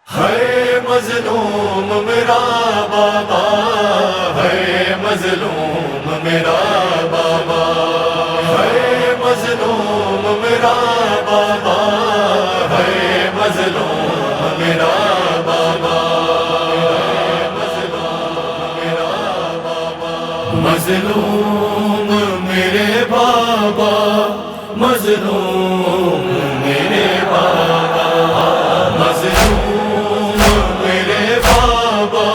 ہے مظلوم میرا بابا، ہے مظلوم میرا بابا، ہے مظلوم میرا بابا، ہے مظلوم میرا بابا، مظلوم میرے بابا، مظلوم میرے بابا، مظلوم میرے بابا،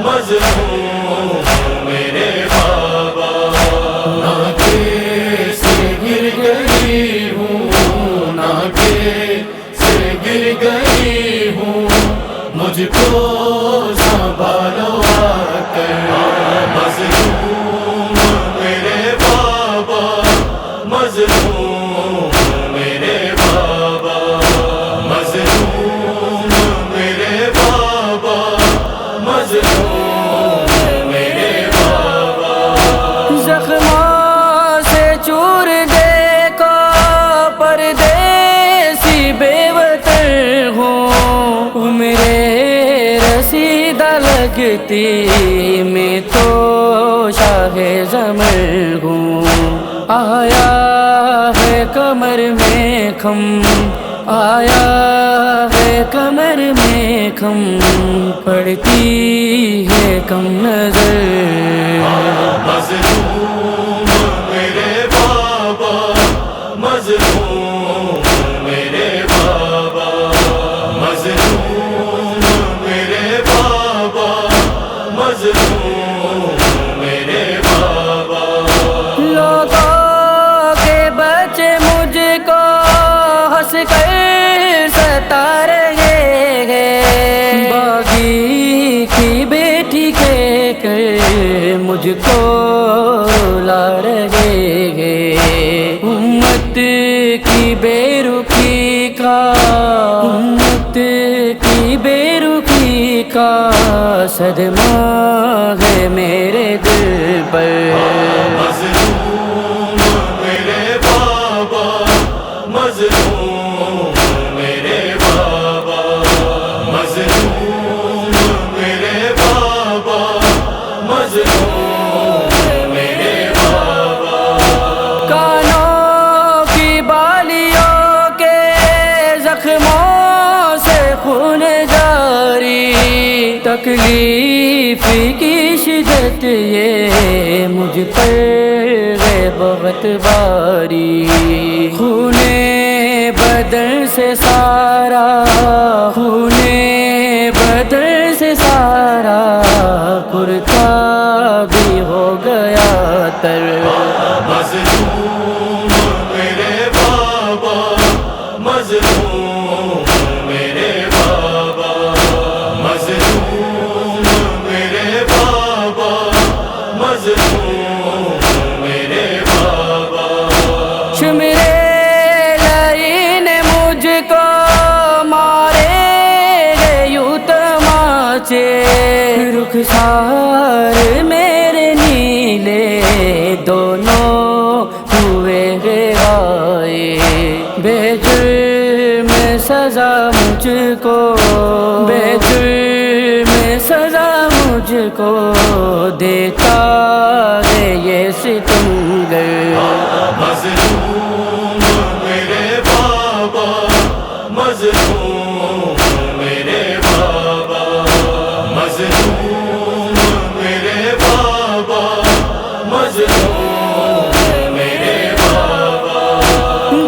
مظلوم میرے بابا، ناکے سے گر گئی ہوں، ناکے سے گر گئی ہوں، مجھ کو سنبھالو آ کر، مظلوم میرے بابا، مظلوم میرے بابا، مظلوم میرے بابا، مظلوم میرے بابا، زخموں سے چور دے کو پردیسی بے وطن ہوں، میرے رسیدہ لگتی میں تو شاہ زمر ہوں، آیا ہے کمر میں کھم، آیا ہے کمر میں کھم، پڑتی ہے کم نظر، مظلوم میرے بابا، مظلوم میرے بابا، مظلوم میرے بابا، مظلوم میرے بابا، لوگوں کے بچے مجھ کو ہنس کر ستا رہے ہیں، باغی کی بیٹی کہہ کر مجھ کو رلا رہے ہیں، امت کی بے رخی کا، امت کی بے رخی کا صدمہ ہے میرے دل پر، مظلوم میرے بابا، مظلوم میرے بابا، مظلوم میرے بابا، مظلوم میرے بابا، کانوں کی بالیوں کے زخموں سے خون جاری، تکلیف کی شدت یہ مجھ پر ہے بہت باری، خون بدن سے سارا، خون بدن سے سارا کرتا بھی ہو گیا تر، مظلوم میرے بابا، مظلوم میرے بابا، مظلوم میرے بابا، مظلوم میرے بابا، میرے لائی نے مجھ کو مارے گے یوں تماچے، رخسار میرے نیلے دونوں ہوئے گے آئے، بے جرم سزا مجھ کو، بے جرم سزا مجھ کو دیتا ہے یہ ستمگر، مظلوم میرے بابا، مظلوم میرے بابا، مظلوم میرے بابا، مظلوم میرے بابا،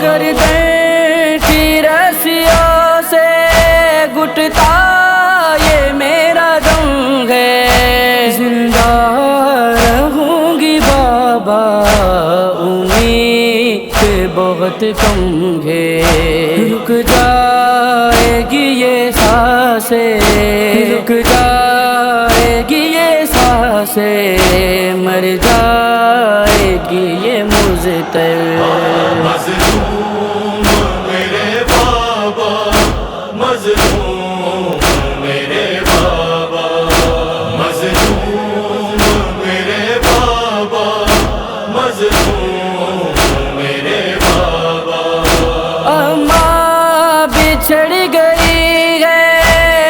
گردن کی رسیوں سے گھٹتا یہ میرا دم ہے، زندہ رہوں گی بابا امید بہت کم ہے، رک جائے گی یہ سانسیں، رک جائے گی یہ سانسیں، مر جائے گی یہ مضطر، مظلوم میرے بابا، مظلوم میرے بابا، مظلوم میرے بابا، مظلوم میرے بابا، اماں بچھڑ گئی ہے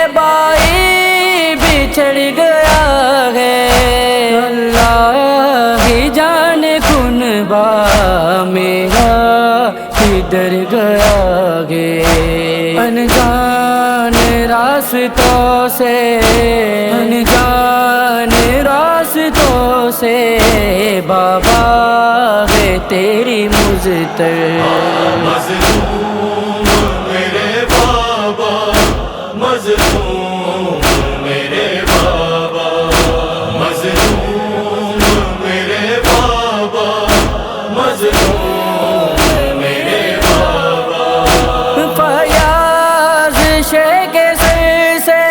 گزر گیا گے انجان راستوں سے، انجان راستوں سے بابا ہے تیری مزتر مظلوم میرے بابا، مظلوم میرے بابا، مظلوم میرے بابا، مظلوم میرے بابا۔ فیاض شیخ سر سے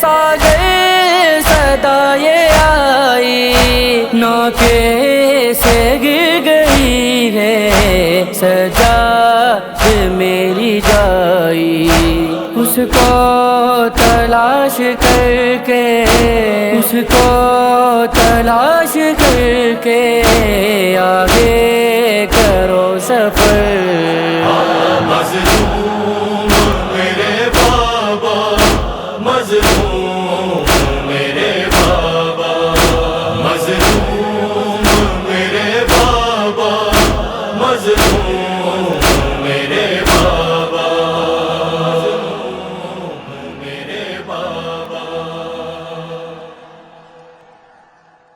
ساگر صدائے آئی، نوکے سے گر گئی ہے سجاد میری جائی، اس کو تلاش کر کے، اس کو تلاش کر کے آگے کرو سفر۔ مظلوم میرے بابا، مظلوم